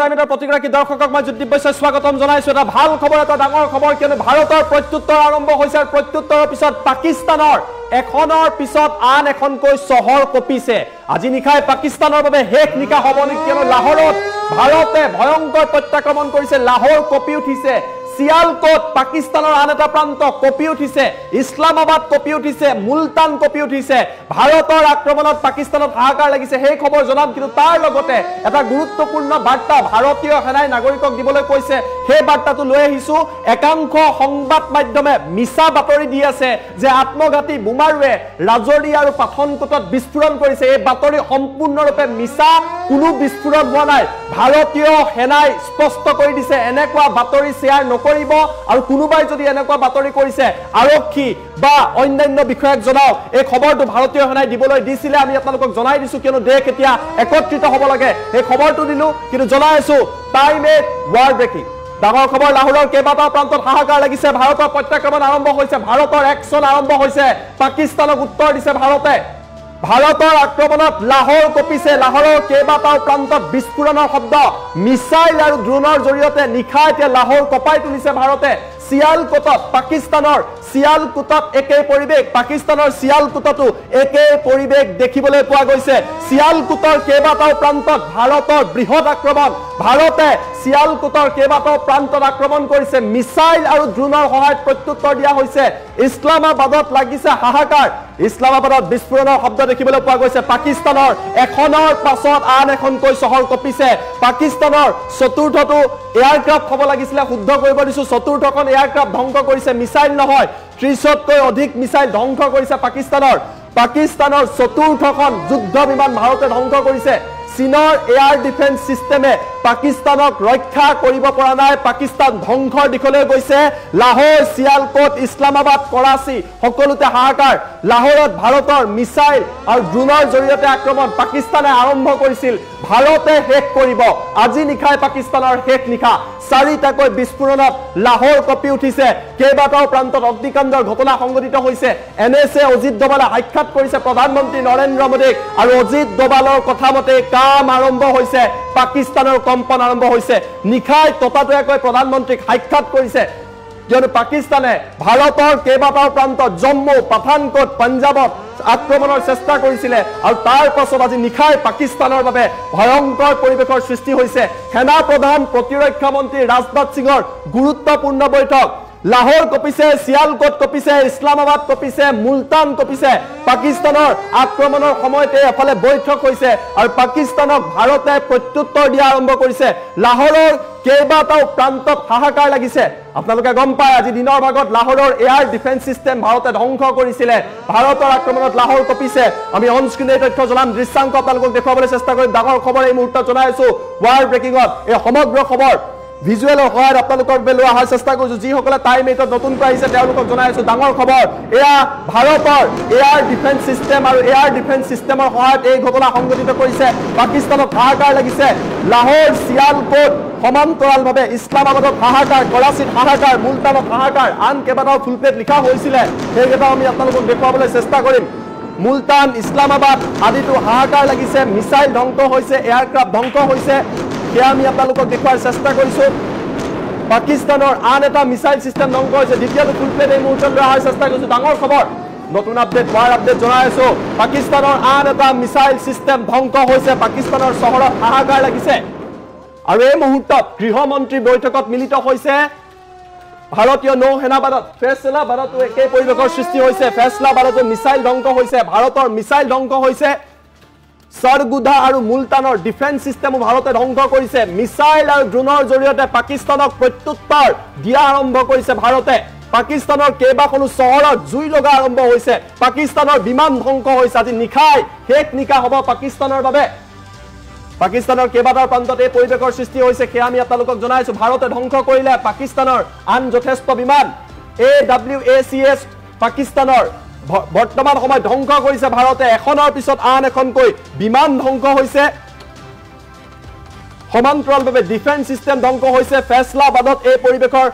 প্ৰতিগৰাকী দৰ্শকক মই জ্যোতি বৈশ্যই স্বাগতম জনাইছো এটা ভাল খবৰ এটা ডাঙৰ খবৰ কিয়নো ভাৰতৰ প্ৰত্যুত্তৰ আৰম্ভ হৈছে আৰু প্ৰত্যুত্তৰৰ পিছত পাকিস্তানৰ এখনৰ পিছত আন এখনকৈ চহৰ কপিছে আজি নিশাই পাকিস্তানৰ বাবে শেষ নিশা হ'ব নেকি কিয়নো লাহোৰত ভাৰতে ভয়ংকৰ প্ৰত্যাক্ৰমণ কৰিছে লাহোৰ কপি উঠিছে সিয়ালকোট পাকিস্তানৰ আন এটা প্ৰান্ত কপি উঠিছে ইছলামাবাদ কপি উঠিছে মুলতান কপি উঠিছে ভাৰতৰ আক্ৰমণত পাকিস্তানত হাহাকাৰ লাগিছে সেই খবৰ জনাম কিন্তু তাৰ লগতে এটা গুৰুত্বপূৰ্ণ বাৰ্তা ভাৰতীয় সেনাই নাগৰিকক দিবলৈ কৈছে সেই বাৰ্তাটো লৈ আহিছো একাংশ সংবাদ মাধ্যমে মিছা বাতৰি দি আছে যে আত্মঘাতী বোমাৰুৱে ৰাজৰি আৰু পাঠনকোটত বিস্ফোৰণ কৰিছে এই বাতৰি সম্পূৰ্ণৰূপে মিছা কোনো বিস্ফোৰণ হোৱা নাই ভাৰতীয় সেনাই স্পষ্ট কৰি দিছে এনেকুৱা বাতৰি শেয়াৰ নকৰিব আৰু কোনোবাই যদি এনেকুৱা বাতৰি কৰিছে আৰক্ষী বা অন্যান্য বিষয়ক জনাও এই খবৰটো ভাৰতীয় সেনাই দিবলৈ দিছিলে আমি আপোনালোকক জনাই দিছো কিয়নো দেশ এতিয়া একত্ৰিত হ'ব লাগে এই খবৰটো দিলো কিন্তু জনাই আছো টাইম এট ৱাৰ ব্ৰেকিং ডাঙৰ খবৰ লাহোৰৰ কেইবাটাও প্ৰান্তত হাহাকাৰ লাগিছে ভাৰতৰ প্ৰত্যাক্ৰমণ আৰম্ভ হৈছে ভাৰতৰ একচন আৰম্ভ হৈছে পাকিস্তানক উত্তৰ দিছে ভাৰতৰ আক্ৰমণত লাহোৰ কপিছে লাহোৰৰ কেইবাটাও প্ৰান্তত বিস্ফোৰণৰ শব্দ মিছাইল আৰু ড্ৰোনৰ জৰিয়তে নিশা এতিয়া লাহোৰ কপাই তুলিছে ভাৰতে সিয়ালকোটত পাকিস্তানৰ সিয়ালকোটত একেই পৰিবেশ পাকিস্তানৰ সিয়ালকোটতো একেই পৰিবেশ দেখিবলৈ পোৱা গৈছে সিয়ালকোটৰ কেইবাটাও প্ৰান্তত ভাৰতৰ বৃহৎ আক্ৰমণ ভাৰতে সিয়ালকোটৰ কেইবাটাও প্ৰান্তত আক্ৰমণ কৰিছে মিছাইল আৰু ড্ৰোনৰ সহায়ত প্ৰত্যুত্তৰ দিয়া হৈছে ইছলামাবাদত লাগিছে হাহাকাৰ ইছলামাবাদত বিস্ফোৰণৰ শব্দ দেখিবলৈ পোৱা গৈছে পাকিস্তানৰ এখনৰ পাছত আন এখনকৈ চহৰ কপিছে পাকিস্তানৰ চতুৰ্থটো এয়াৰক্ৰাফ্ট হ'ব লাগিছিলে শুদ্ধ কৰিব দিছো চতুৰ্থখন এয়াৰক্ৰাফ্ট ধ্বংস কৰিছে মিছাইল নহয় 30তকৈ অধিক মিছাইল ধ্বংস কৰিছে পাকিস্তানৰ চতুৰ্থখন যুদ্ধ বিমান ভাৰতে ধ্বংস কৰিছে চীনৰ এয়াৰ ডিফেন্স সিস্টেমে পাকিস্তানক ৰক্ষা কৰিব পৰা নাই পাকিস্তান ধ্বংসৰ দিশলৈ গৈছে লাহোৰ সিয়ালকোট ইছলামাবাদ কৰাচী সকলোতে হাহাকাৰ লাহোৰত ভাৰতৰ মিছাইল আৰু ড্ৰোনৰ জৰিয়তে আক্ৰমণ পাকিস্তানে আৰম্ভ কৰিছিল ভাৰতে শেষ কৰিব আজি নিশাই পাকিস্তানৰ শেষ নিশা চাৰিটাকৈ বিস্ফোৰণত লাহোৰ কপি উঠিছে কেইবাটাও প্ৰান্তত অগ্নিকাণ্ডৰ ঘটনা সংঘটিত হৈছে এনএছএ অজিত ডোভালে সাক্ষাৎ কৰিছে প্ৰধানমন্ত্ৰী নৰেন্দ্ৰ মোদীক আৰু অজিত ডোভালৰ কথা মতে কাম আৰম্ভ হৈছে পাকিস্তানৰ কম্পন আৰম্ভ হৈছে নিশাই ততাতৈয়াকৈ প্ৰধানমন্ত্ৰীক সাক্ষাৎ কৰিছে কিয়নো পাকিস্তানে ভাৰতৰ কেইবাটাও প্ৰান্তত জম্মু পাঠানকোট পঞ্জাবত আক্ৰমণৰ চেষ্টা কৰিছিলে আৰু তাৰ পাছত আজি নিশাই পাকিস্তানৰ বাবে ভয়ংকৰ পৰিৱেশৰ সৃষ্টি হৈছে সেনা প্ৰধান প্ৰতিৰক্ষা মন্ত্ৰী ৰাজনাথ সিঙৰ গুৰুত্বপূৰ্ণ বৈঠক লাহোৰ কপিছে সিয়ালকোট কপিছে ইছলামাবাদ কপিছে মুলতান কপিছে পাকিস্তানৰ আক্ৰমণৰ সময়তে এফালে বৈঠক হৈছে আৰু পাকিস্তানক ভাৰতে প্ৰত্যুত্তৰ দিয়া আৰম্ভ কৰিছে লাহোৰৰ কেইবাটাও প্ৰান্তত হাহাকাৰ লাগিছে আপোনালোকে গম পায় আজি দিনৰ ভাগত লাহোৰৰ এয়াৰ ডিফেন্স সিস্টেম ভাৰতে ধ্বংস কৰিছিলে ভাৰতৰ আক্ৰমণত লাহোৰ কপিছে আমি অন স্ক্ৰীনে তথ্য জনাম দৃশ্যাংক আপোনালোকক দেখুৱাবলৈ চেষ্টা কৰিম ডাঙৰ খবৰ এই মুহূৰ্তত জনাইছো ৱাৰ ব্ৰেকিংত এই সমগ্ৰ খবৰ ভিজুৱেলৰ সহায়ত আপোনালোকৰ বেলৈ অহাৰ চেষ্টা কৰিছো যিসকলে টাইম এইটত নতুনকৈ আহিছে তেওঁলোকক জনাইছো ডাঙৰ খবৰ এয়া ভাৰতৰ এয়াৰ ডিফেন্স সিস্টেম আৰু এয়াৰ ডিফেন্স সিস্টেমৰ সহায়ত এই ঘটনা সংঘটিত কৰিছে পাকিস্তানত হাহাকাৰ লাগিছে লাহোৰ সিয়ালকোট সমান্তৰালভাৱে ইছলামাবাদত হাহাকাৰ কৰাচীত হাহাকাৰ মুলতানত হাহাকাৰ আন কেইবাটাও ফুল প্লেট লিখা হৈছিলে সেইকেইটাও আমি আপোনালোকক দেখুৱাবলৈ চেষ্টা কৰিম মুলতান ইছলামাবাদ আদিতো হাহাকাৰ লাগিছে মিছাইল ধ্বংস হৈছে এয়াৰক্ৰাফ্ট ধ্বংস হৈছে সেয়া আমি আপোনালোকক দেখুৱাৰ চেষ্টা কৰিছো পাকিস্তানৰ আন এটা মিছাইল সিস্টেম ধ্বংস হৈছে দ্বিতীয়টো ফুল প্লেট এই মুহূৰ্তত লৈ অহাৰ চেষ্টা কৰিছো ডাঙৰ খবৰ নতুন আপডেট ৱাৰ আপডেট জনাই আছো পাকিস্তানৰ আন এটা মিছাইল সিস্টেম ধ্বংস হৈছে পাকিস্তানৰ চহৰত হাহাকাৰ লাগিছে আৰু এই মুহূৰ্তত গৃহমন্ত্ৰী বৈঠকত মিলিত হৈছে ভাৰতীয় নৌ সেনাবাদত ফেছলাবাদতো একে পৰিৱেশৰ সৃষ্টি হৈছে ফেছলাবাদতো মিছাইল ধ্বংস হৈছে ভাৰতৰ মিছাইল ধ্বংস হৈছে সৰগুদা আৰু মুলতানৰ ডিফেন্স সিস্টেমো ভাৰতে ধ্বংস কৰিছে মিছাইল আৰু ড্ৰোনৰ জৰিয়তে পাকিস্তানক প্ৰত্যুত্তৰ দিয়া আৰম্ভ কৰিছে ভাৰতে পাকিস্তানৰ কেইবাখনো চহৰত জুই লগা আৰম্ভ হৈছে পাকিস্তানৰ বিমান ধ্বংস হৈছে আজি নিশাই শেষ নিশা হ'ব পাকিস্তানৰ বাবে পাকিস্তানৰ কেইবাটাও প্ৰান্তত এই পৰিৱেশৰ সৃষ্টি হৈছে সেয়া আমি আপোনালোকক জনাইছো ভাৰতে ধ্বংস কৰিলে পাকিস্তানৰ আন যথেষ্ট বিমান AWACS পাকিস্তানৰ বৰ্তমান সময় ধ্বংস কৰিছে ভাৰতে এখনৰ পিছত আন এখনকৈ বিমান ধ্বংস হৈছে সমান্তৰালভাৱে ডিফেন্স সিস্টেম ধ্বংস হৈছে ফেছলাবাদত এই পৰিৱেশৰ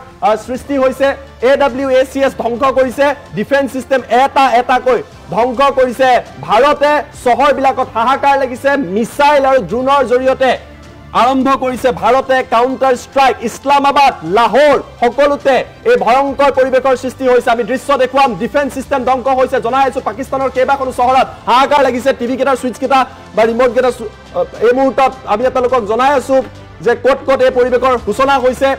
সৃষ্টি হৈছে AWACS ধ্বংস কৰিছে ডিফেন্স সিস্টেম এটাকৈ ধ্বংস কৰিছে ভাৰতে চহৰবিলাকত হাহাকাৰ লাগিছে মিছাইল আৰু ড্ৰোনৰ জৰিয়তে আৰম্ভ কৰিছে ভাৰতে কাউণ্টাৰ ষ্ট্ৰাইক ইছলামাবাদ লাহোৰ সকলোতে এই ভয়ংকৰ পৰিৱেশৰ সৃষ্টি হৈছে আমি দৃশ্য দেখুৱাম ডিফেন্স সিস্টেম ধ্বংস হৈছে জনাই আছো পাকিস্তানৰ কেইবাখনো চহৰত হাহাকাৰ লাগিছে টিভি কেইটাৰ সুইচ কেইটা বা ৰিমোট কেইটা এই মুহূৰ্তত আমি আপোনালোকক জনাই আছো যে ক'ত ক'ত এই পৰিৱেশৰ সূচনা হৈছে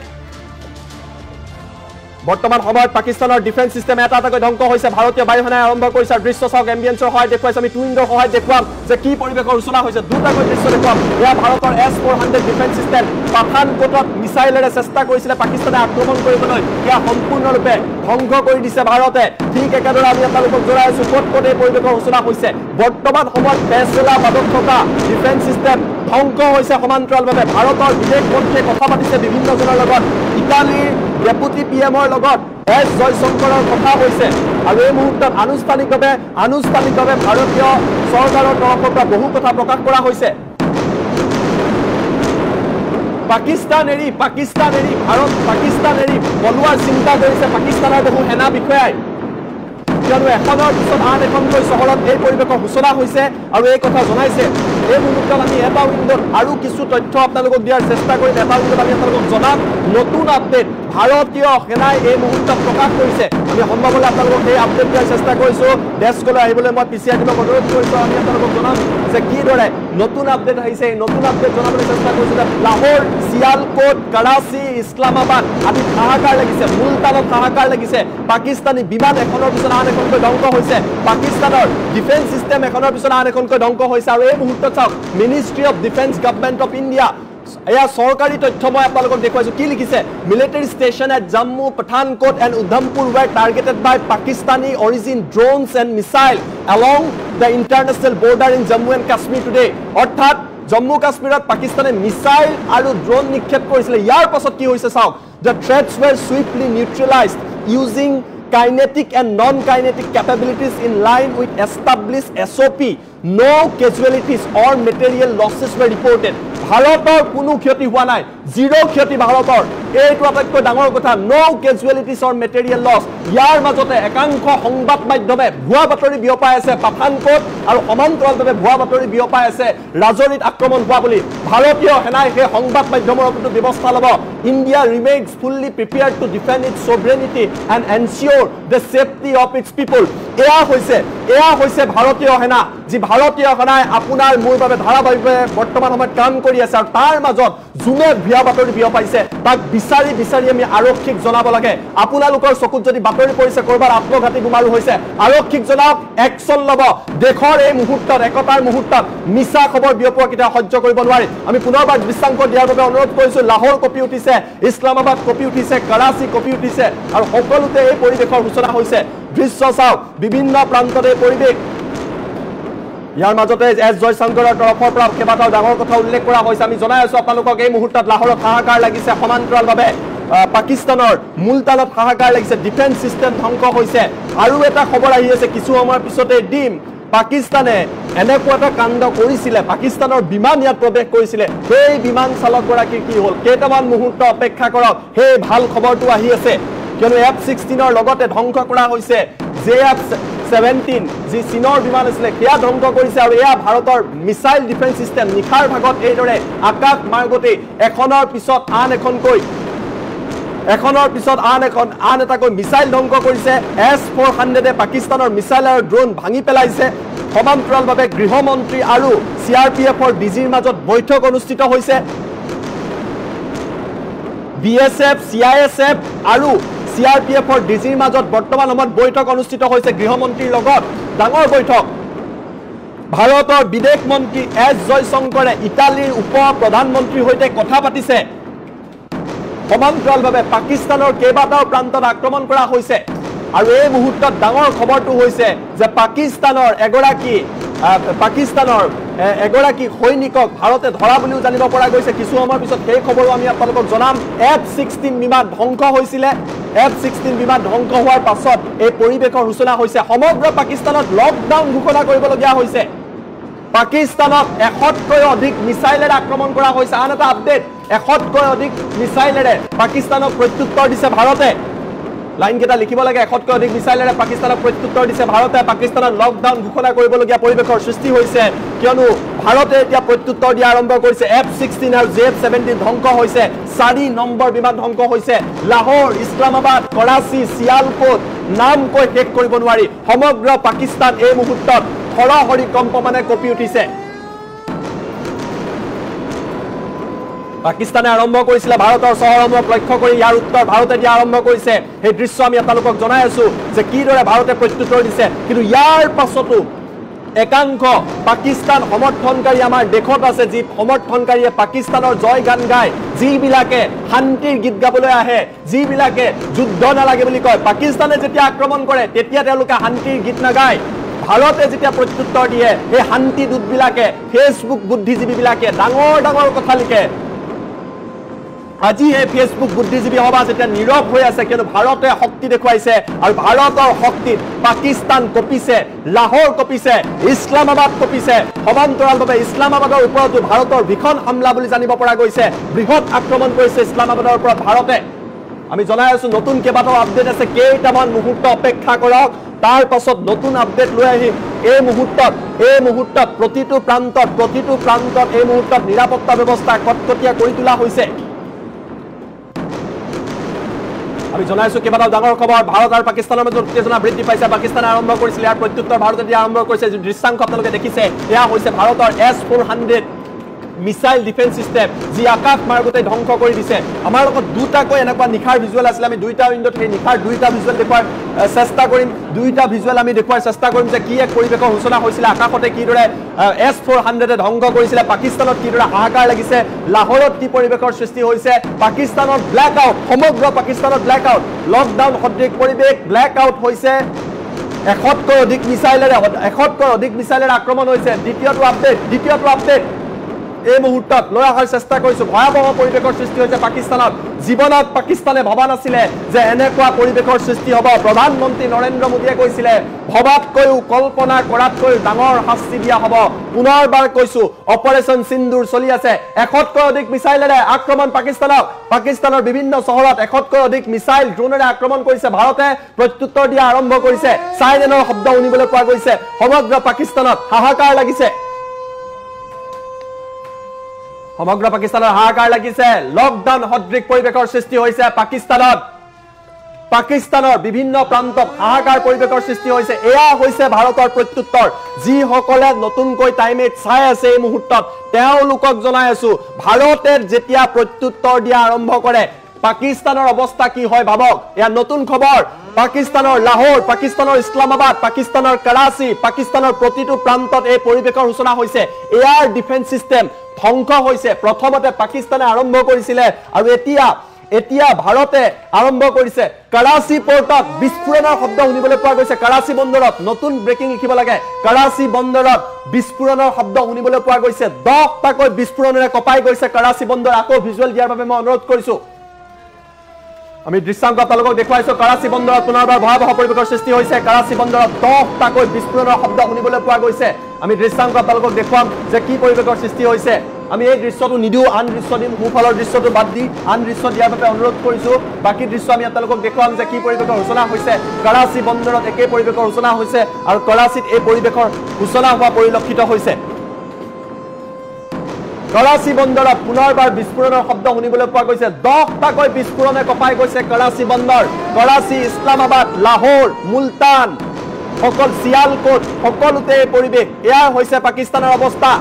বৰ্তমান সময়ত পাকিস্তানৰ ডিফেন্স সিস্টেম এটা এটাকৈ ধ্বংস হৈছে ভাৰতীয় বায়ুসেনাই আৰম্ভ কৰিছে দৃশ্য চাওক এম্বিয়েন্সৰ সহায়ত দেখুৱাইছে আমি টুইংৰ সহায়ত দেখুৱাম যে কি পৰিৱেশৰ সূচনা হৈছে দুটাকৈ দৃশ্য দেখুৱাম এয়া ভাৰতৰ S-400 ডিফেন্স সিস্টেম পাঠানকোটত মিছাইলেৰে চেষ্টা কৰিছিলে পাকিস্তানে আক্ৰমণ কৰিবলৈ এয়া সম্পূৰ্ণৰূপে ধ্বংস কৰি দিছে ভাৰতে ঠিক একেদৰে আমি আপোনালোকক জনাই আছো ক'ত ক'ত এই পৰিৱেশৰ সূচনা হৈছে বৰ্তমান সময়ত ফেচলাবাদত থকা ডিফেন্স সিস্টেম ধ্বংস হৈছে সমান্তৰালভাৱে ভাৰতৰ বিদেশ মন্ত্ৰীয়ে কথা পাতিছে বিভিন্নজনৰ লগত ইটালীৰ ডেপুটি পিএমৰ লগত এছ জয়শংকৰৰ কথা হৈছে আৰু এই মুহূৰ্তত আনুষ্ঠানিকভাৱে ভাৰতীয় চৰকাৰৰ তৰফৰ পৰা বহু কথা প্ৰকাশ কৰা হৈছে পাকিস্তান এৰি পলোৱাৰ চিন্তা কৰিছে পাকিস্তানৰ বহু সেনা বিষয়াই কিয়নো এখনৰ পিছত আন এখনকৈ চহৰত এই পৰিৱেশৰ সূচনা হৈছে আৰু এই কথা জনাইছে এই মুহূৰ্তত আমি এটা উইণ্ডত আৰু কিছু তথ্য আপোনালোকক দিয়াৰ চেষ্টা কৰিম এটা উইণ্ডত আমি আপোনালোকক জনাম নতুন আপডেট ভাৰতীয় সেনাই এই মুহূৰ্তত প্ৰকাশ কৰিছে আমি সম্ভৱ হ'লে আপোনালোকক এই আপডেট দিয়াৰ চেষ্টা কৰিছোঁ ডেস্কলৈ আহিবলৈ মই পিছিয়াই দিবলৈ অনুৰোধ কৰিছোঁ আমি আপোনালোকক জনাম যে কিদৰে নতুন আপডেট আহিছে এই নতুন আপডেট জনাবলৈ চেষ্টা কৰিছোঁ যে লাহোৰ চিয়ালকোট কৰাচী ইছলামাবাদ আদি হাহাকাৰ লাগিছে মুলতানত হাহাকাৰ লাগিছে পাকিস্তানী বিমান এখনৰ পিছত আন এখনকৈ ধ্বংস হৈছে পাকিস্তানৰ ডিফেন্স সিস্টেম এখনৰ পিছত আন এখনকৈ ধ্বংস হৈছে আৰু এই মুহূৰ্তত চাওক ministry of defence government of India এয়া চৰকাৰী তথ্য মই আপোনালোকক দেখুৱাইছো কি লিখিছে military station at Jammu Pathankot and Udhampur were targeted by Pakistani origin drones and missile along the international border in Jammu and Kashmir today অৰ্থাৎ জম্মু কাশ্মীৰত পাকিস্তানে মিছাইল আৰু ড্ৰোন নিক্ষেপ কৰিছিলে ইয়াৰ পাছত কি হৈছে চাওক the threats were swiftly neutralised using kinetic and non-kinetic capabilities in line with established SOP. No casualties or material losses were reported. ভাৰতৰ কোনো ক্ষতি হোৱা নাই জিৰো ক্ষতি ভাৰতৰ এইটো আটাইতকৈ ডাঙৰ কথা নো কেজুৱেলিটিছ অৰ মেটেৰিয়েল লছ ইয়াৰ মাজতে একাংশ সংবাদ মাধ্যমে ভুৱা বাতৰি বিয়পাই আছে পাঠানকোট আৰু সমান্তৰালভাৱে ভুৱা বাতৰি বিয়পাই আছে ৰাজনীত আক্ৰমণ হোৱা বুলি ভাৰতীয় সেনাই সেই সংবাদ মাধ্যমৰ ওপৰত ব্যৱস্থা ল'ব India remains fully prepared to defend its sovereignty and ensure the safety of its people এয়া হৈছে ভাৰতীয় সেনা যি ভাৰতীয় সেনাই আপোনাৰ মোৰ বাবে ধাৰাবাহিকভাৱে বৰ্তমান সময়ত কাম কৰি আছে আৰু তাৰ মাজত যোনে ভুৱা বাতৰি বিয়পাইছে তাক বিচাৰি আমি আৰক্ষীক জনাব লাগে আপোনালোকৰ চকুত যদি বাতৰি পৰিছে কৰবাৰ আত্মঘাতী বোমাৰু হৈছে আৰক্ষীক জনাওক একচন ল'ব দেশৰ এই মুহূৰ্তত একতাৰ মুহূৰ্তত মিছা খবৰ বিয়পোৱা কেতিয়া সহ্য কৰিব নোৱাৰি আমি পুনৰবাৰ দৃষ্টান্ত দিয়াৰ বাবে অনুৰোধ কৰিছো লাহোৰ কঁপি উঠিছে ইছলামাবাদ কঁপি উঠিছে কৰাচী কঁপি উঠিছে আৰু সকলোতে এই পৰিৱেশৰ সূচনা হৈছে দৃশ্য চাওক বিভিন্ন প্ৰান্তত এই পৰিৱেশ ইয়াৰ মাজতে এছ জয়শংকৰৰ তৰফৰ পৰা কেইবাটাও ডাঙৰ কথা উল্লেখ কৰা হৈছে আমি জনাই আছো আপোনালোকক এই মুহূৰ্তত লাহোৰত হাহাকাৰ লাগিছে সমান্তৰালভাৱে পাকিস্তানৰ মুলতানত হাহাকাৰ লাগিছে ডিফেন্স সিস্টেম ধ্বংস হৈছে আৰু এটা খবৰ আহি আছে কিছু সময়ৰ পিছতে দিম পাকিস্তানে এনেকুৱা এটা কাণ্ড কৰিছিলে পাকিস্তানৰ বিমান ইয়াত প্ৰৱেশ কৰিছিলে সেই বিমান চালকগৰাকীৰ কি হ'ল কেইটামান মুহূৰ্ত অপেক্ষা কৰক সেই ভাল খবৰটো আহি আছে কিয়নো F-16ৰ লগতে ধ্বংস কৰা হৈছে JF-17 যি চীনৰ বিমান আছিলে সেয়া ধ্বংস কৰিছে আৰু এয়া ভাৰতৰ মিছাইল ডিফেন্স সিস্টেম নিশাৰ ভাগত এইদৰে আকাশ মাৰ্গতে এখনৰ পিছত আন এটাকৈ মিছাইল ধ্বংস কৰিছে S-400 পাকিস্তানৰ মিছাইল আৰু ড্ৰোন ভাঙি পেলাইছে সমান্তৰালভাৱে গৃহমন্ত্ৰী আৰু CRPFৰ ডিজিৰ মাজত বৈঠক অনুষ্ঠিত হৈছে BSF CISF আৰু CRPFৰ ডিজিৰ মাজত বৰ্তমান সময়ত বৈঠক অনুষ্ঠিত হৈছে গৃহমন্ত্ৰীৰ লগত ডাঙৰ বৈঠক ভাৰতৰ বিদেশ মন্ত্ৰী এছ জয়শংকৰে ইটালীৰ উপ প্ৰধানমন্ত্ৰীৰ সৈতে কথা পাতিছে সমান্তৰালভাৱে পাকিস্তানৰ কেইবাটাও প্ৰান্তত আক্ৰমণ কৰা হৈছে আৰু এই মুহূৰ্তত ডাঙৰ খবৰটো হৈছে যে পাকিস্তানৰ এগৰাকী সৈনিকক ভাৰতে ধৰা বুলিও জানিব পৰা গৈছে কিছু সময়ৰ পিছত সেই খবৰো আমি আপোনালোকক জনাম F-16 বিমান ধ্বংস হৈছিলে F-16 বিমান ধ্বংস হোৱাৰ পাছত এই পৰিৱেশৰ সূচনা হৈছে সমগ্ৰ পাকিস্তানত লকডাউন ঘোষণা কৰিবলগীয়া হৈছে পাকিস্তানত 100তকৈ অধিক মিছাইলেৰে আক্ৰমণ কৰা হৈছে আন এটা আপডেট 100তকৈ অধিক মিছাইলেৰে পাকিস্তানক প্ৰত্যুত্তৰ দিছে ভাৰতে লাইন কেইটা লিখিব লাগে 100কৈ অধিক মিছাইলেৰে পাকিস্তানক প্ৰত্যুত্তৰ দিছে ভাৰতে পাকিস্তানৰ লকডাউন ঘোষণা কৰিবলগীয়া পৰিৱেশৰ সৃষ্টি হৈছে কিয়নো ভাৰতে এতিয়া প্ৰত্যুত্তৰ দিয়া আৰম্ভ কৰিছে F-16 আৰু JF-17 ধ্বংস হৈছে 4 নম্বৰ বিমান ধ্বংস হৈছে লাহোৰ ইছলামাবাদ কৰাচী চিয়ালকোট নাম কৈ শেষ কৰিব নোৱাৰি সমগ্ৰ পাকিস্তান এই মুহূৰ্তত হৰহৰি কম্পমানে কঁপি উঠিছে পাকিস্তানে আৰম্ভ কৰিছিল ভাৰতৰ চহৰসমূহক লক্ষ্য কৰি ইয়াৰ উত্তৰ ভাৰতে দিয়া আৰম্ভ কৰিছে এই দৃশ্য আমি আপোনালোকক জনাই আছো যে কিদৰে ভাৰতে প্ৰত্যুত্তৰ দিছে কিন্তু ইয়াৰ পাছতো একাংশ পাকিস্তান সমৰ্থনকাৰী আমাৰ দেশত আছে যি সমৰ্থনকাৰীয়ে পাকিস্তানৰ জয় গান গায় যিবিলাকে শান্তিৰ গীত গাবলৈ আহে যিবিলাকে যুদ্ধ নালাগে বুলি কয় পাকিস্তানে যেতিয়া আক্ৰমণ কৰে তেতিয়া তেওঁলোকে শান্তিৰ গীত নাগায় ভাৰতে যেতিয়া প্ৰত্যুত্তৰ দিয়ে এই শান্তি দূতবিলাকে ফেচবুক বুদ্ধিজীৱীবিলাকে ডাঙৰ ডাঙৰ কথা লিখে আজি এই ফেচবুক বুদ্ধিজীৱী সভা যেতিয়া নীৰৱ হৈ আছে কিন্তু ভাৰতে শক্তি দেখুৱাইছে আৰু ভাৰতৰ শক্তিত পাকিস্তান কঁপিছে লাহোৰ কঁপিছে ইছলামাবাদ কঁপিছে সমান্তৰালভাৱে ইছলামাবাদৰ ওপৰতো ভাৰতৰ ভীষণ হামলা বুলি জানিব পৰা গৈছে বৃহৎ আক্ৰমণ কৰিছে ইছলামাবাদৰ ওপৰত ভাৰতে আমি জনাই আছো নতুন কেইবাটাও আপডেট আছে কেইটামান মুহূৰ্ত অপেক্ষা কৰক তাৰ পাছত নতুন আপডেট লৈ আহিম এই মুহূৰ্তত প্ৰতিটো প্ৰান্তত এই মুহূৰ্তত নিৰাপত্তা ব্যৱস্থা কটকটীয়া কৰি তোলা হৈছে আমি জনাইছো কেইবাটাও ডাঙৰ খবৰ ভাৰত আৰু পাকিস্তানৰ মাজত উত্তেজনা বৃদ্ধি পাইছে পাকিস্তানে আৰম্ভ কৰিছিল ইয়াৰ প্ৰত্যুত্তৰ ভাৰতে দিয়া আৰম্ভ কৰিছে দৃশ্যাংশ আপোনালোকে দেখিছে এয়া হৈছে ভাৰতৰ S-400 মিছাইল ডিফেন্স সিস্টেম যি আকাশ মাৰ্গতে ধ্বংস কৰি দিছে আমাৰ লগত দুটাকৈ এনেকুৱা নিখাৰ ভিজুৱেল আছিল আমি দুইটা উইণ্ডত সেই নিখাৰ দুইটা ভিজুৱেল দেখুৱাৰ চেষ্টা কৰিম দুইটা ভিজুৱেল আমি দেখুৱাৰ চেষ্টা কৰিম যে কি এক পৰিৱেশৰ সূচনা হৈছিল আকাশতে কিদৰে S-400 ধ্বংস কৰিছিলে পাকিস্তানত কিদৰে হাহাকাৰ লাগিছে লাহোৰত কি পৰিৱেশৰ সৃষ্টি হৈছে পাকিস্তানত ব্লেক আউট সমগ্ৰ পাকিস্তানত ব্লেক আউট লকডাউন সদৃশ পৰিৱেশ ব্লেক আউট হৈছে 100কৈ অধিক মিছাইলেৰে আক্ৰমণ হৈছে দ্বিতীয়টো আপডেট এই মুহূৰ্তত লৈ অহাৰ চেষ্টা কৰিছো ভয়াবহ পৰিৱেশৰ সৃষ্টি হৈছে পাকিস্তানত জীৱনত পাকিস্তানে ভবা নাছিলে যে এনেকুৱা পৰিৱেশৰ সৃষ্টি হ'ব প্ৰধানমন্ত্ৰী নৰেন্দ্ৰ মোদীয়ে কৈছিলে ভবাতকৈও কল্পনা কৰাতকৈ ডাঙৰ শাস্তি দিয়া হ'ব পুনৰবাৰ কৈছো অপাৰেচন সিন্দুৰ চলি আছে 100কৈ অধিক মিছাইলেৰে আক্ৰমণ পাকিস্তানৰ বিভিন্ন চহৰত 100কৈ অধিক মিছাইল ড্ৰোনেৰে আক্ৰমণ কৰিছে ভাৰতে প্ৰত্যুত্তৰ দিয়া আৰম্ভ কৰিছে সাইৰেনৰ শব্দ শুনিবলৈ পোৱা গৈছে সমগ্ৰ পাকিস্তানত হাহাকাৰ লাগিছে সমগ্ৰ পাকিস্তানৰ হাহাকাৰ লাগিছে লকডাউন সদৃশ পৰিৱেশৰ সৃষ্টি হৈছে পাকিস্তানৰ বিভিন্ন প্ৰান্তত হাহাকাৰ পৰিৱেশৰ সৃষ্টি হৈছে এয়া হৈছে ভাৰতৰ প্ৰত্যুত্তৰ যিসকলে নতুনকৈ টাইমেট চাই আছে এই মুহূৰ্তত তেওঁলোকক জনাই আছো ভাৰতে যেতিয়া প্ৰত্যুত্তৰ দিয়া আৰম্ভ কৰে পাকিস্তানৰ অৱস্থা কি হয় ভাবক এয়া নতুন খবৰ পাকিস্তানৰ লাহোৰ পাকিস্তানৰ ইছলামাবাদ পাকিস্তানৰ কৰাচী পাকিস্তানৰ প্ৰতিটো প্ৰান্তত এই পৰিৱেশৰ সূচনা হৈছে এয়াৰ ডিফেন্স সিস্টেম ধ্বংস হৈছে প্ৰথমতে পাকিস্তানে আৰম্ভ কৰিছিলে আৰু এতিয়া ভাৰতে আৰম্ভ কৰিছে কৰাচী পোৰ্টত বিস্ফোৰণৰ শব্দ শুনিবলৈ পোৱা গৈছে কৰাচী বন্দৰত নতুন ব্ৰেকিং লিখিব লাগে কৰাচী বন্দৰত বিস্ফোৰণৰ শব্দ শুনিবলৈ পোৱা গৈছে 10টাকৈ বিস্ফোৰণেৰে কপাই গৈছে কৰাচী বন্দৰ আকৌ ভিজুৱেল দিয়াৰ বাবে মই অনুৰোধ কৰিছো আমি দৃশ্যাংশ আপোনালোকক দেখুৱাইছো কৰাচী বন্দৰত পুনৰবাৰ ভয়াবহ পৰিৱেশৰ সৃষ্টি হৈছে কৰাচী বন্দৰত 10টাকৈ বিস্ফোৰণৰ শব্দ শুনিবলৈ পোৱা গৈছে আমি দৃশ্যাংশ আপোনালোকক দেখুৱাম যে কি পৰিৱেশৰ সৃষ্টি হৈছে আমি এই দৃশ্যটো নিদিও আন দৃশ্য দিম সোঁফালৰ দৃশ্যটো বাদ দি আন দৃশ্য দিয়াৰ বাবে অনুৰোধ কৰিছো বাকি দৃশ্য আমি আপোনালোকক দেখুৱাম যে কি পৰিৱেশৰ সূচনা হৈছে কৰাচী বন্দৰত একে পৰিৱেশৰ সূচনা হৈছে আৰু কৰাচীত এই পৰিৱেশৰ সূচনা হোৱা পৰিলক্ষিত হৈছে কৰাচী বন্দৰত পুনৰবাৰ বিস্ফোৰণৰ শব্দ শুনিবলৈ পোৱা গৈছে 10টাকৈ বিস্ফোৰণে কপাই গৈছে কৰাচী বন্দৰ কৰাচী ইছলামাবাদ লাহোৰ মুলতান সকল চিয়ালকোট সকলোতে এই পৰিৱেশ এয়া হৈছে পাকিস্তানৰ অৱস্থা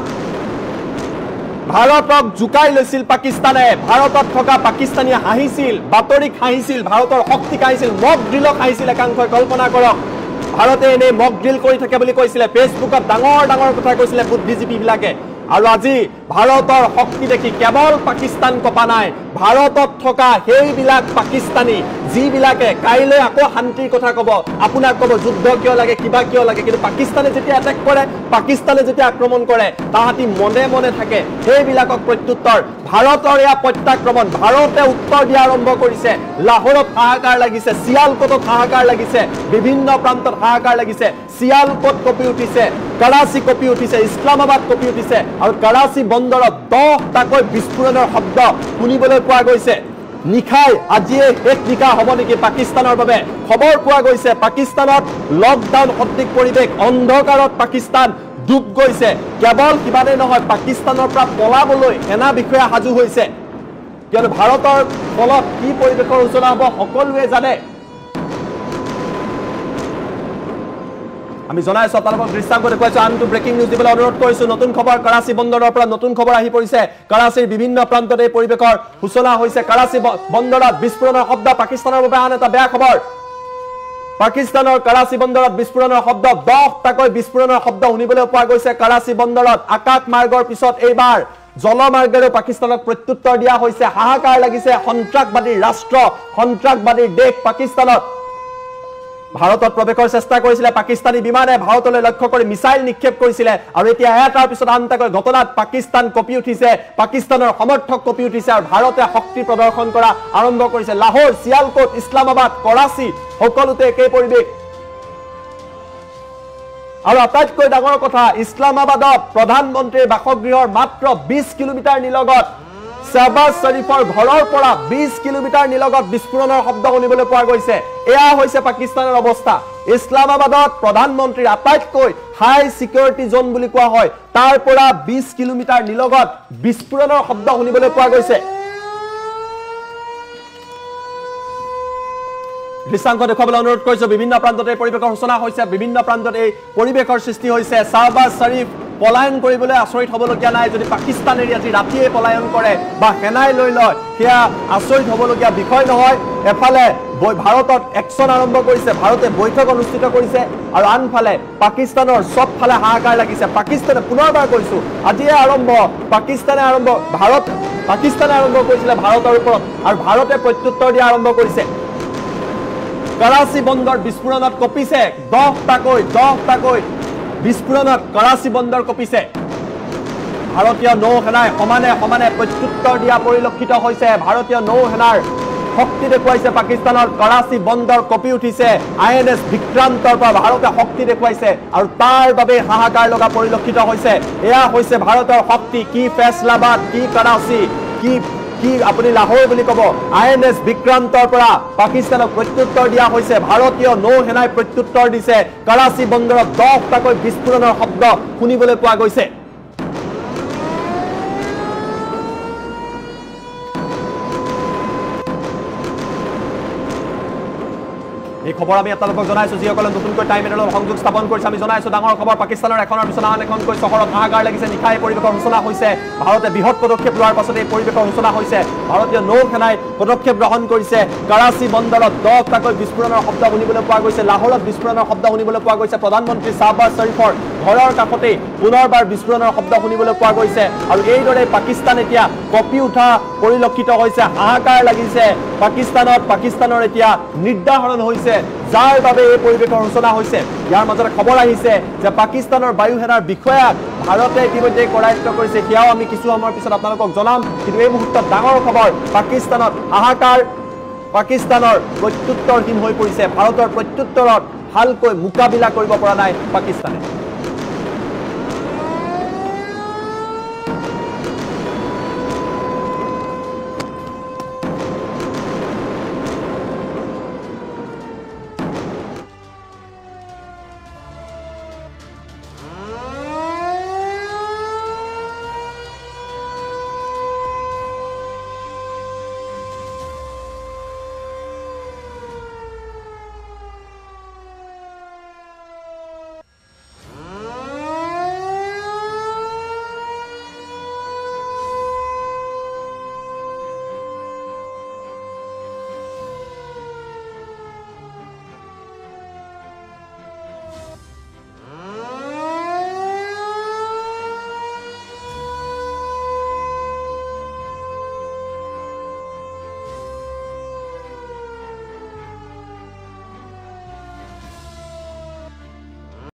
ভাৰতক জুকাই লৈছিল পাকিস্তানে ভাৰতত থকা পাকিস্তানীয়ে হাঁহিছিল বাতৰিক হাঁহিছিল ভাৰতৰ শক্তিক হাঁহিছিল মক ড্ৰিলক হাঁহিছিল একাংশই কল্পনা কৰক ভাৰতে এনে মক ড্ৰিল কৰি থাকে বুলি কৈছিলে ফেচবুকত ডাঙৰ কথা কৈছিলে বুদ্ধিজীৱীবিলাকে আৰু আজি ভাৰতৰ শক্তি দেখি কেৱল পাকিস্তান কপা নাই ভাৰতত থকা সেইবিলাক পাকিস্তানী যিবিলাকে কাইলৈ আকৌ শান্তিৰ কথা কব আপোনাক কব যুদ্ধ কিয় লাগে কিবা কিয় লাগে কিন্তু পাকিস্তানে যেতিয়া এটেক কৰে পাকিস্তানে যেতিয়া আক্ৰমণ কৰে তাহাঁতি মনে থাকে সেইবিলাকক প্ৰত্যুত্তৰ ভাৰতৰ এয়া প্ৰত্যাক্ৰমণ ভাৰতে উত্তৰ দিয়া আৰম্ভ কৰিছে লাহোৰত হাহাকাৰ লাগিছে চিয়ালকোটত হাহাকাৰ লাগিছে বিভিন্ন প্ৰান্তত হাহাকাৰ লাগিছে চিয়ালকোট কঁপি উঠিছে কৰাচী কঁপি উঠিছে ইছলামাবাদ কঁপি উঠিছে আৰু কৰাচী বন্দৰত 10টাকৈ বিস্ফোৰণৰ শব্দ শুনিবলৈ পোৱা গৈছে নিশাই আজিয়ে শেষ নিশা হ'ব নেকি পাকিস্তানৰ বাবে খবৰ পোৱা গৈছে পাকিস্তানত লকডাউন সদৃশ পৰিৱেশ অন্ধকাৰত পাকিস্তান ডুব গৈছে কেৱল কিবানে নহয় পাকিস্তানৰ পৰা পলাবলৈ সেনা বিষয়া সাজু হৈছে কিয়নো ভাৰতৰ ফলত কি পৰিৱেশৰ সূচনা হ'ব সকলোৱে জানে আমি জনাইছো আপোনালোকক দৃশ্যাংক দেখুৱাইছো আনটো ব্ৰেকিং নিউজ দিবলৈ অনুৰোধ কৰিছো নতুন খবৰ কৰাচী বন্দৰৰ পৰা নতুন খবৰ আহি পৰিছে কৰাচীৰ বিভিন্ন প্ৰান্তত এই পৰিৱেশৰ সূচনা হৈছে কৰাচী বন্দৰত বিস্ফোৰণৰ শব্দ পাকিস্তানৰ বাবে আন এটা বেয়া খবৰ পাকিস্তানৰ কৰাচী বন্দৰত বিস্ফোৰণৰ শব্দ 10টাকৈ বিস্ফোৰণৰ শব্দ শুনিবলৈ পোৱা গৈছে কৰাচী বন্দৰত আকাশ মাৰ্গৰ পিছত এইবাৰ জলমাৰ্গেৰে পাকিস্তানক প্ৰত্যুত্তৰ দিয়া হৈছে হাহাকাৰ লাগিছে সন্ত্ৰাসবাদী ৰাষ্ট্ৰ সন্ত্ৰাসবাদী দেশ পাকিস্তানত ভাৰতত প্ৰৱেশৰ চেষ্টা কৰিছিল পাকিস্তানী বিমানে ভাৰতলৈ লক্ষ্য কৰি মিসাইল নিক্ষেপ কৰিছিল আৰু এতিয়া এটাৰ পিছত আনটাকৈ ঘটনাত পাকিস্তান কপি উঠিছে পাকিস্তানৰ সমৰ্থক কপি উঠিছে আৰু ভাৰতে শক্তি প্ৰদৰ্শন কৰা আৰম্ভ কৰিছে লাহোৰ সিয়ালকোট ইছলামাবাদ কৰাচী সকলোতে একেই পৰিৱেশ আৰু আটাইতকৈ ডাঙৰ কথা ইছলামাবাদত প্ৰধানমন্ত্ৰীৰ বাসগৃহৰ মাত্ৰ 20 কিলোমিটাৰ নিলগত শাহবাজ শৰীফৰ ঘৰৰ পৰা 20 কিলোমিটাৰ নিলগত বিস্ফোৰণৰ শব্দ শুনিবলৈ পোৱা গৈছে এয়া হৈছে পাকিস্তানৰ অৱস্থা ইছলামাবাদত প্ৰধানমন্ত্ৰীৰ আটাইতকৈ হাই সিকিউৰিটি জোন বুলি কোৱা হয় তাৰ পৰা 20 কিলোমিটাৰ নিলগত বিস্ফোৰণৰ শব্দ শুনিবলৈ পোৱা গৈছে দৃশ্যাংক দেখুৱাবলৈ অনুৰোধ কৰিছো বিভিন্ন প্ৰান্তত এই পৰিৱেশৰ সূচনা হৈছে বিভিন্ন প্ৰান্তত এই পৰিৱেশৰ সৃষ্টি হৈছে শাহবাজ শৰীফ পলায়ন কৰিবলৈ আচৰিত হ'বলগীয়া নাই যদি পাকিস্তান এৰি আজি ৰাতিয়ে পলায়ন কৰে বা সেনাই লৈ লয় সেয়া আচৰিত হ'বলগীয়া বিষয় নহয় এফালে ভাৰতত একশন আৰম্ভ কৰিছে ভাৰতে বৈঠক অনুষ্ঠিত কৰিছে আৰু আনফালে পাকিস্তানৰ সবফালে হাহাকাৰ লাগিছে পাকিস্তানে পুনৰবাৰ কৈছো আজিয়ে আৰম্ভ পাকিস্তানে আৰম্ভ কৰিছিল ভাৰতৰ ওপৰত আৰু ভাৰতে প্ৰত্যুত্তৰ দিয়া আৰম্ভ কৰিছে কৰাচী বন্দৰ বিস্ফোৰণত কপিছে 10টাকৈ বিস্ফোৰণত কৰাচী বন্দৰ কপিছে ভাৰতীয় নৌসেনাই সমানে প্ৰত্যুত্তৰ দিয়া পৰিলক্ষিত হৈছে ভাৰতীয় নৌসেনাৰ শক্তি দেখুৱাইছে পাকিস্তানৰ কৰাচী বন্দৰ কপি উঠিছে আইএনএছ বিক্ৰান্তৰ পৰা ভাৰতে শক্তি দেখুৱাইছে আৰু তাৰ বাবে হাহাকাৰ লগা পৰিলক্ষিত হৈছে এয়া হৈছে ভাৰতৰ শক্তি কি ফেছলাবাদ কি কৰাচী কি আপুনি লাহোৰ বুলি কব আইএনএছ বিক্ৰান্তৰ পৰা পাকিস্তানক প্ৰত্যুত্তৰ দিয়া হৈছে ভাৰতীয় নৌসেনাই প্ৰত্যুত্তৰ দিছে কৰাচী বন্দৰত 10টাকৈ বিস্ফোৰণৰ শব্দ শুনিবলৈ পোৱা গৈছে এই খবৰ আমি আপোনালোকক জনাইছো যিসকলে নতুনকৈ টাইম এডালৰ সংযোগ স্থাপন কৰিছে আমি জনাইছো ডাঙৰ খবৰ পাকিস্তানৰ এখনৰ পিছত আন এখনকৈ চহৰত হাহাকাৰ লাগিছে নিশাই পৰিৱেশৰ সূচনা হৈছে ভাৰতে বৃহৎ পদক্ষেপ লোৱাৰ পাছত এই পৰিৱেশৰ সূচনা হৈছে ভাৰতীয় নৌসেনাই পদক্ষেপ গ্ৰহণ কৰিছে কৰাচী বন্দৰত 10টাকৈ বিস্ফোৰণৰ শব্দ শুনিবলৈ পোৱা গৈছে লাহোৰত বিস্ফোৰণৰ শব্দ শুনিবলৈ পোৱা গৈছে প্ৰধানমন্ত্ৰী শাহবাজ শৰীফৰ ঘৰৰ কাষতে পুনৰবাৰ বিস্ফোৰণৰ শব্দ শুনিবলৈ পোৱা গৈছে আৰু এইদৰে পাকিস্তান এতিয়া কপি উঠা পৰিলক্ষিত হৈছে হাহাকাৰ লাগিছে পাকিস্তানৰ এতিয়া নিৰ্ধাৰণ হৈছে যাৰ বাবে এই পৰিৱেশৰ সূচনা হৈছে ইয়াৰ মাজতে খবৰ আহিছে যে পাকিস্তানৰ বায়ুসেনাৰ বিষয়াক ভাৰতে ইতিমধ্যে কৰায়ত্ব কৰিছে সেয়াও আমি কিছু সময়ৰ পিছত আপোনালোকক জনাম কিন্তু এই মুহূৰ্তত ডাঙৰ খবৰ পাকিস্তানত হাহাকাৰ পাকিস্তানৰ প্ৰত্যুত্তৰহীন হৈ পৰিছে ভাৰতৰ প্ৰত্যুত্তৰত ভালকৈ মোকাবিলা কৰিব পৰা নাই পাকিস্তানে